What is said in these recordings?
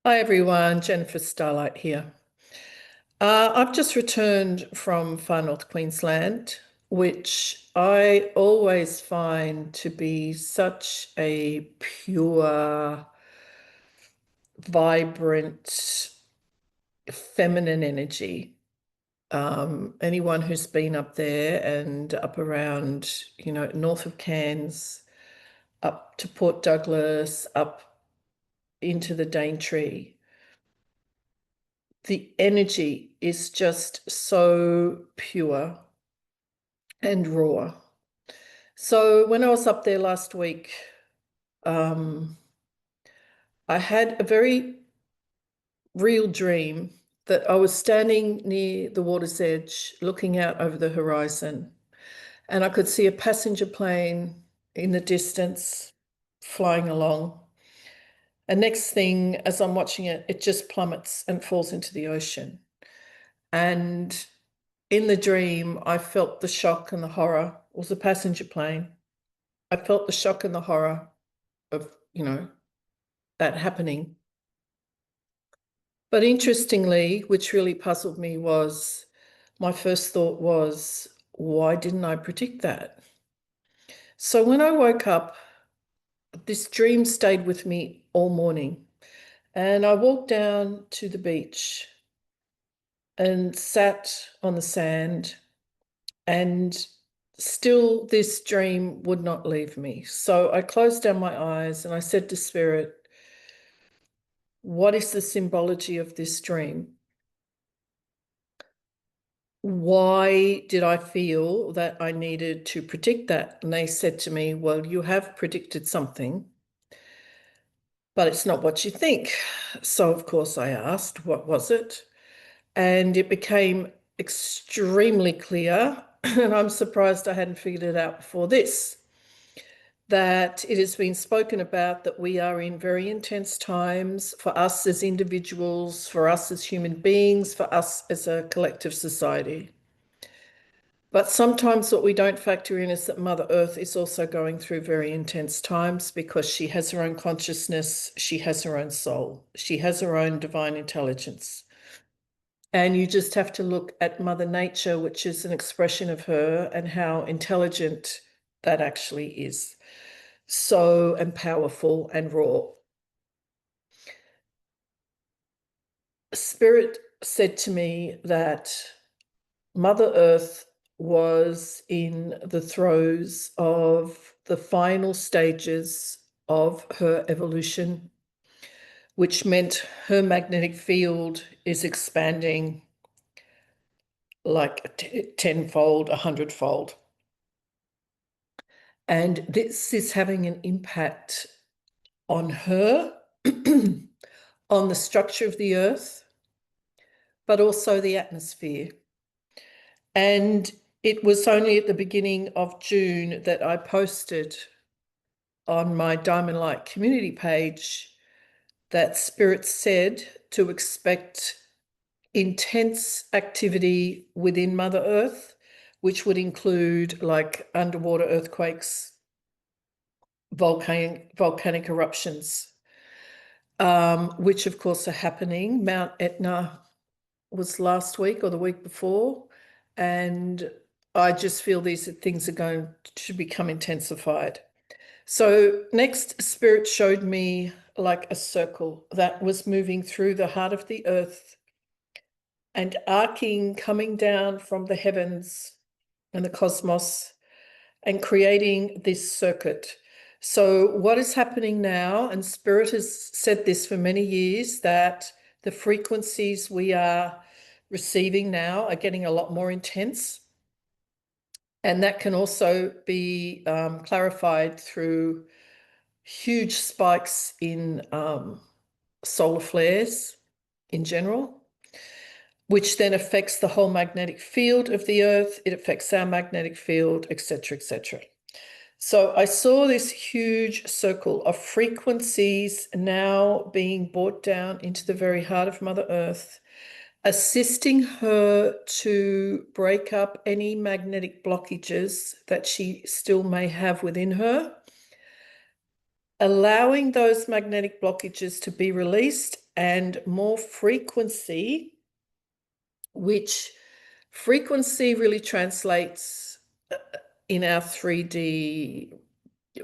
Hi everyone, Jennifer Starlight here. I've just returned from Far North Queensland, which I always find to be such a pure, vibrant, feminine energy. Anyone who's been up there and up around, north of Cairns, up to Port Douglas, up into the Daintree, the energy is just so pure and raw. So when I was up there last week, I had a very real dream that I was standing near the water's edge, looking out over the horizon, and I could see a passenger plane in the distance flying along. And next thing, as I'm watching it, it just plummets and falls into the ocean. And in the dream, I felt the shock and the horror. It was a passenger plane. I felt the shock and the horror of, that happening. But interestingly, which really puzzled me, was my first thought was, why didn't I predict that? So when I woke up, this dream stayed with me all morning. And I walked down to the beach and sat on the sand, and still this dream would not leave me. So I closed down my eyes and I said to Spirit, what is the symbology of this dream? Why did I feel that I needed to predict that? And they said to me, well, you have predicted something, but it's not what you think. So of course I asked, what was it? And it became extremely clear, and I'm surprised I hadn't figured it out before this, that it has been spoken about that we are in very intense times for us as individuals, for us as human beings, for us as a collective society. But sometimes what we don't factor in is that Mother Earth is also going through very intense times, because she has her own consciousness, she has her own soul, she has her own divine intelligence. And you just have to look at Mother Nature, which is an expression of her, and how intelligent that actually is. So and powerful and raw. Spirit said to me that Mother Earth was in the throes of the final stages of her evolution, which meant her magnetic field is expanding like tenfold, 100-fold. And this is having an impact on her, on the structure of the earth, but also the atmosphere. And it was only at the beginning of June that I posted on my Diamond Light community page that Spirit said to expect intense activity within Mother Earth, which would include like underwater earthquakes, volcanic eruptions, which of course are happening. Mount Etna was last week or the week before, and I just feel these things are going to become intensified. So next, Spirit showed me like a circle that was moving through the heart of the earth and arcing, coming down from the heavens and the cosmos and creating this circuit. So what is happening now, and Spirit has said this for many years, that the frequencies we are receiving now are getting a lot more intense. And that can also be clarified through huge spikes in solar flares in general, which then affects the whole magnetic field of the earth. It affects our magnetic field, etc., etc. So I saw this huge circle of frequencies now being brought down into the very heart of Mother Earth, assisting her to break up any magnetic blockages that she still may have within her, allowing those magnetic blockages to be released and more frequency, which frequency really translates in our 3D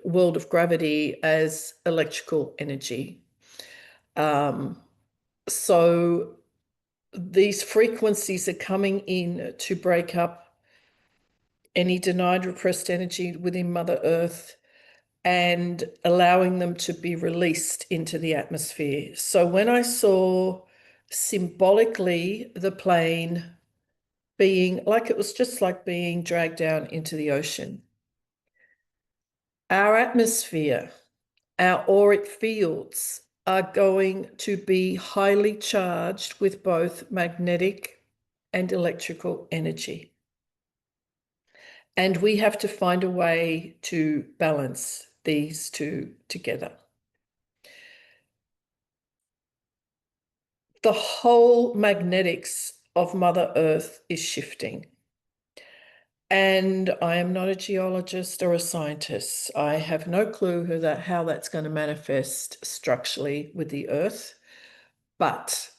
world of gravity as electrical energy. So these frequencies are coming in to break up any denied, repressed energy within Mother Earth and allowing them to be released into the atmosphere. So when I saw symbolically the plane being like, it was just like being dragged down into the ocean. Our atmosphere, our auric fields are going to be highly charged with both magnetic and electrical energy. And we have to find a way to balance these two together. The whole magnetics of Mother Earth is shifting. And I am not a geologist or a scientist. I have no clue how that's going to manifest structurally with the Earth. But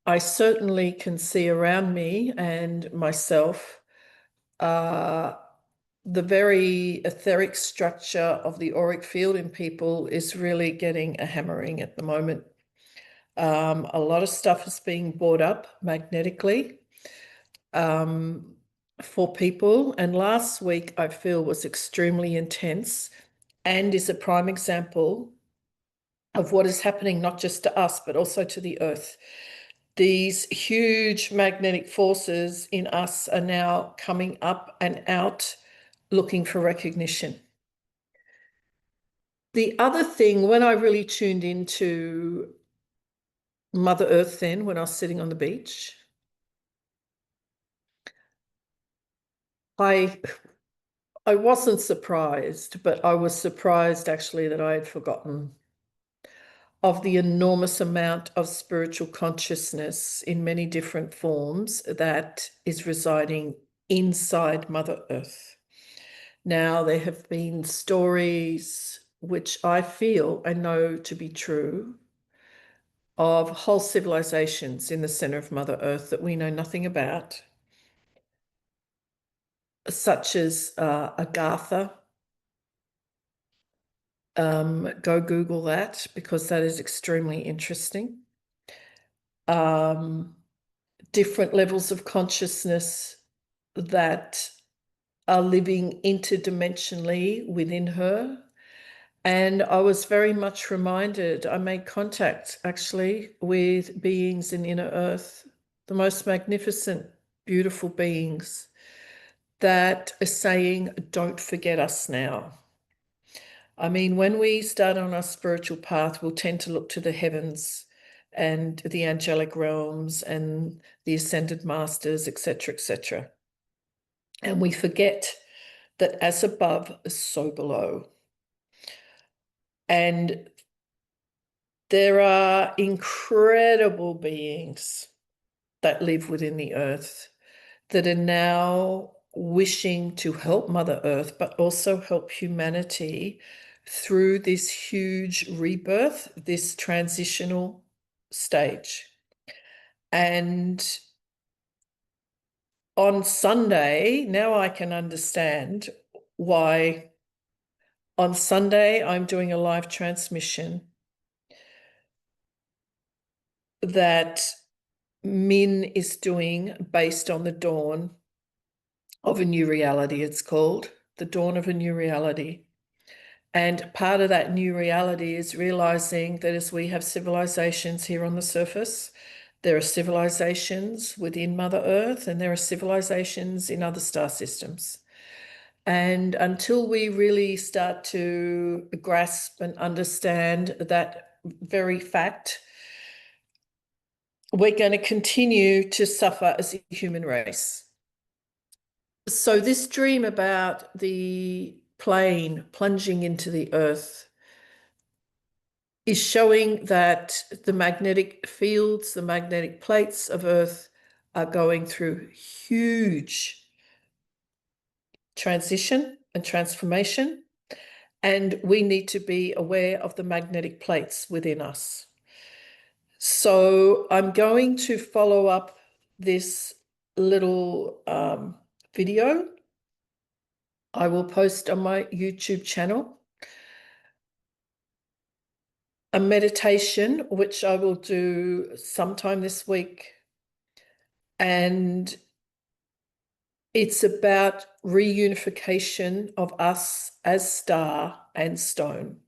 I certainly can see around me and myself the very etheric structure of the auric field in people is really getting a hammering at the moment. A lot of stuff is being brought up magnetically for people. And last week, I feel, was extremely intense and is a prime example of what is happening, not just to us, but also to the Earth. These huge magnetic forces in us are now coming up and out, looking for recognition. The other thing, when I really tuned into Mother Earth then, when I was sitting on the beach, I wasn't surprised, but I was surprised actually that I had forgotten of the enormous amount of spiritual consciousness in many different forms that is residing inside Mother Earth. Now, there have been stories which I feel and know to be true of whole civilizations in the center of Mother Earth that we know nothing about, such as Agartha. Go Google that because that is extremely interesting. Different levels of consciousness that are living interdimensionally within her. And I was very much reminded, I made contact actually with beings in inner earth, the most magnificent, beautiful beings that are saying, don't forget us now. I mean, when we start on our spiritual path, we'll tend to look to the heavens and the angelic realms and the ascended masters, etc., etc. And we forget that as above, so below. And there are incredible beings that live within the earth that are now wishing to help Mother Earth, but also help humanity through this huge rebirth, this transitional stage. And on Sunday, now I can understand why on Sunday I'm doing a live transmission that Min is doing based on the dawn of a new reality, it's called, the dawn of a new reality. And part of that new reality is realizing that as we have civilizations here on the surface, there are civilizations within Mother Earth and there are civilizations in other star systems. And until we really start to grasp and understand that very fact, we're going to continue to suffer as a human race. So this dream about the plane plunging into the earth is showing that the magnetic fields, the magnetic plates of Earth are going through huge transition and transformation, and we need to be aware of the magnetic plates within us. So I'm going to follow up this little video. I will post on my YouTube channel a meditation, which I will do sometime this week. And it's about reunification of us as star and stone,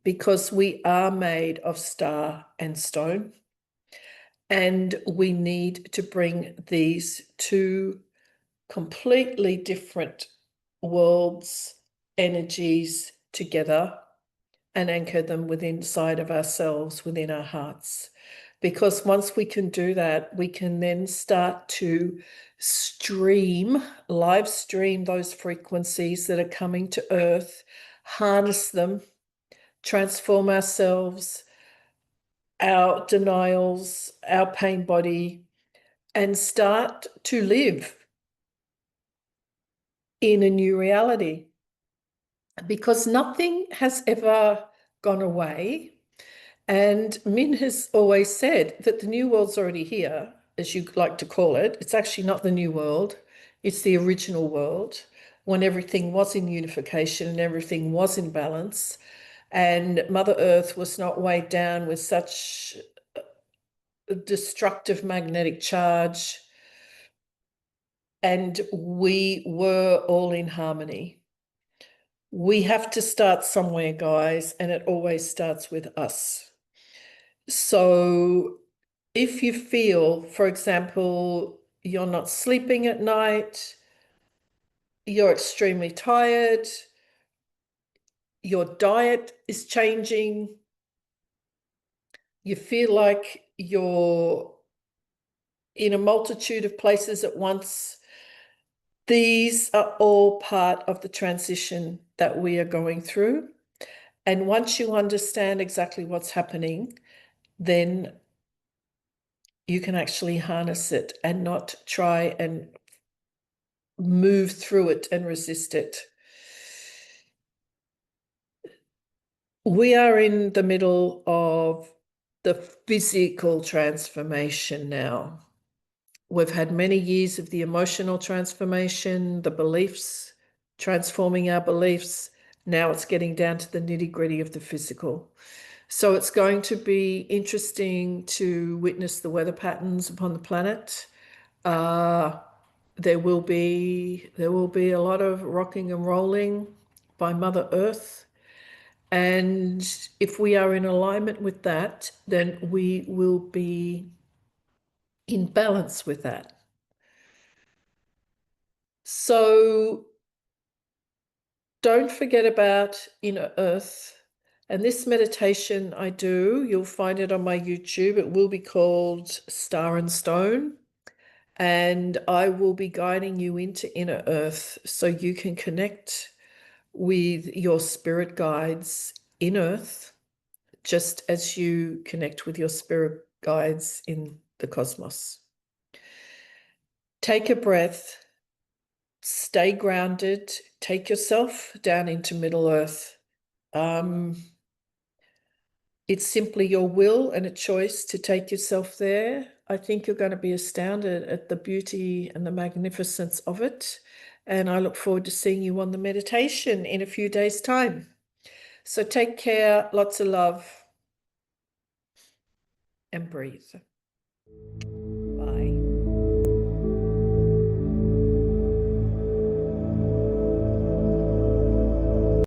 because we are made of star and stone. And we need to bring these two completely different worlds, energies together and anchor them within inside of ourselves, within our hearts. Because once we can do that, we can then start to live stream those frequencies that are coming to Earth, harness them, transform ourselves, our denials, our pain body, and start to live in a new reality. Because nothing has ever gone away. And Min has always said that the new world's already here, as you like to call it. It's actually not the new world. It's the original world, when everything was in unification and everything was in balance. And Mother Earth was not weighed down with such a destructive magnetic charge. And we were all in harmony. We have to start somewhere, guys, and it always starts with us. So if you feel, for example, you're not sleeping at night, you're extremely tired, your diet is changing, you feel like you're in a multitude of places at once, these are all part of the transition that we are going through. And once you understand exactly what's happening, then you can actually harness it and not try and move through it and resist it. We are in the middle of the physical transformation now. We've had many years of the emotional transformation, the beliefs, transforming our beliefs. Now it's getting down to the nitty-gritty of the physical. So it's going to be interesting to witness the weather patterns upon the planet. There will be a lot of rocking and rolling by Mother Earth. And if we are in alignment with that, then we will be in balance with that. So don't forget about inner Earth. And this meditation I do, you'll find it on my YouTube. It will be called Star and Stone. And I will be guiding you into inner Earth so you can connect with your spirit guides in Earth, just as you connect with your spirit guides in the cosmos. Take a breath, stay grounded, take yourself down into Middle Earth. It's simply your will and a choice to take yourself there. I think you're going to be astounded at the beauty and the magnificence of it. And I look forward to seeing you on the meditation in a few days' time. So take care, lots of love, and breathe. Bye.